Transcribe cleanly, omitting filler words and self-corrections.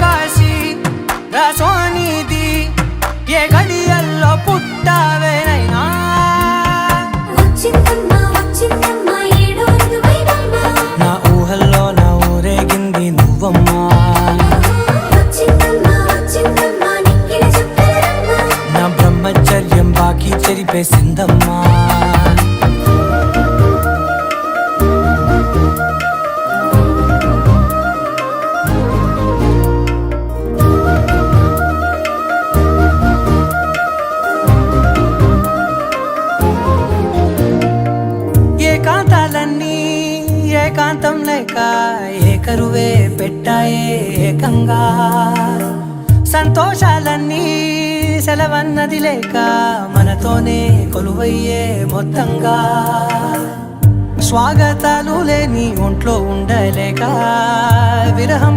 కాశీ రసోనిది ఏ గడియల్లో పుట్టావేనైనా నా ఊహల్లో నా ఊరేగింది నువ్వమ్మా నా బ్రహ్మచర్యం బాకీ చెరిపేసిందమ్మా ఏకాంతాలన్నీ ఏకాంతం లేక ఏకరువే పెట్టాయే ఏకంగా సంతోషాలన్నీ సెలవన్నది లేక మనతోనే కొలువయ్యే మొత్తంగా స్వాగతాలు లేని ఒంట్లో ఉండలేక విరహం